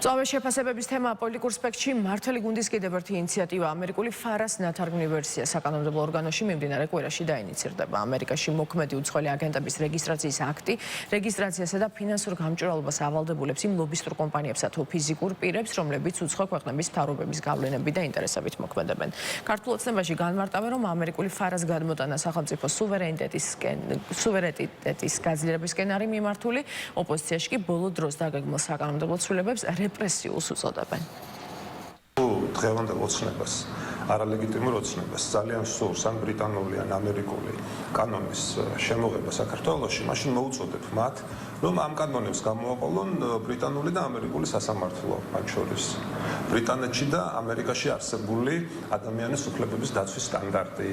წავე შეფასებების თემა პოლიტიკურ სპექტრში მართალი გუნდის კიდევ ერთი ინიციატივა ამერიკული ფარას ნათარგმნი ვერსია საკანონმდებლო ორგანოში მიმდინარე კვირაში დაინიცირდება. ამერიკაში მოქმედი უცხოელი აგენტების რეგისტრაციის აქტი რეგისტრაციასა და ფინანსურ გამჭვირვალობას ავალდებულებს იმ ლობისტურ კომპანიებსა თუ ფიზიკურ პირებს, რომლებიც უცხო ქვეყნების მთავრობების გავლენებით და ინტერესებით მოქმედებენ. ქართულ ოცნებაში განმარტავენ, რომ ამერიკული ფარას გადმოტანა სახელმწიფო სუვერენიტეტის გაძლიერებისკენ არის მიმართული, ოპოზიციაში კი ბოლო დროს დაგეგმილ საკანონმდებლო ცვლილებებს რეპრესიულს უწოდებენ. დღევანდელ ოცნებას, არალეგიტიმურ ოცნებას ძალიან სურს ან ბრიტანული ან ამერიკული კანონის შემოღება საქართველოში, მაშინ მოუწოდებ მათ, რომ ამ კანონებს გამოაყოლონ ბრიტანული და ამერიკული სასამართლო, მათ შორის ბრიტანეთში და ამერიკაში არსებული ადამიანის უფლებების დაცვის სტანდარტი.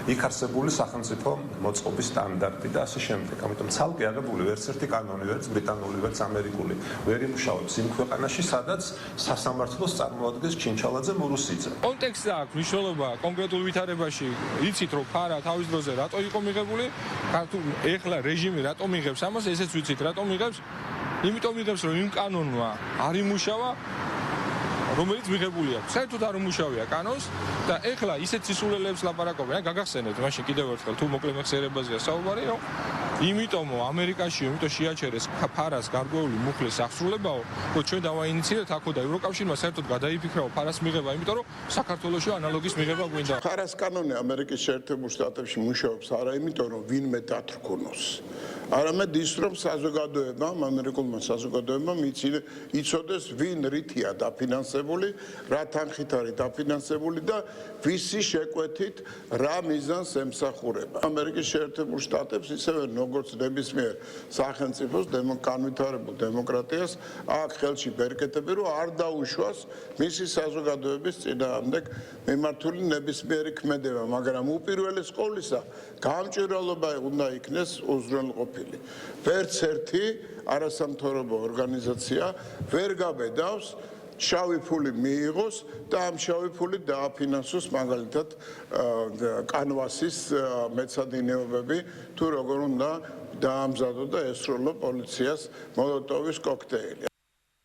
იქ არსებული სახელმწიფო მოწყობის სტანდარტი და ასე შემდეგ. ამიტომ ცალკე აღებული ვერც ერთი კანონი, ვერც ბრიტანული, ვერც ამერიკული ვერ იმუშავებს იმ ქვეყანაში, სადაც სასამართლოს წარმოადგენს ჩინჩალაძე მურუსიძე. კონტექსტი აქვს მნიშვნელობა კონკრეტულ ვითარებაში. იცით რომ ფარა თავის დროზე რატო იყო მიღებული, ეხლა რეჟიმი რატო მიღებს ამას, ესეც ვიცით რატო მიღებს. იმიტომ მიღებს რომ იმ კანონმა არ იმუშავა რომელიც მიღებული აქვს. საერთოდ არ უმუშავია კანონს და ეხლა ისეთ სისულელეებს ლაპარაკობენ, გაგახსენებთ, მაშინ კიდევ ერთხელ თუ მოკლე მეხსიერებაზეა საუბარი, რომ იმიტომ ამერიკაში შეაჩერეს ფარას გარკვეული მუხლის აღსრულებაო, რომ ჩვენ დავაინიციირეთ აქო და ევროკავშირმა საერთოდ გადაიფიქრაო ფარას მიღება, იმიტომ რომ საქართველოში ანალოგის მიღება გვინდა. ფარას კანონი ამერიკის შეერთებულ შტატებში მუშაობს არა იმიტომ რომ ვინმე დათრქონოს. არამედ ის რომ საზოგადოებამ, ამერიკულმა საზოგადოებამ იცოდეს ვინ რითია დაფინანსებული, რა თანხით არის დაფინანსებული და ვისი შეკვეთით რა მიზანს ემსახურება. ამერიკის შეერთებულ შტატებს ისევე როგორც ნებისმიერ სახელმწიფოს განვითარებულ დემოკრატიას აქვს ხელში ბერკეტები, რომ არ დაუშვას მისი საზოგადოების წინააღმდეგ მიმართული ნებისმიერი ქმედება, მაგრამ უპირველეს ყოვლისა გამჭვირვალობა უნდა იქნეს უზრუნველყოფილი. ვერც ერთი არასამთავრობო ორგანიზაცია ვერ გაბედავს შავი ფული მიიღოს და ამ შავი ფული დააფინანსოს მაგალითად კანვასის მეცადინეობები თუ როგორ უნდა დაამზადო და ესრულო პოლიციას მოლოტოვის კოქტეილი.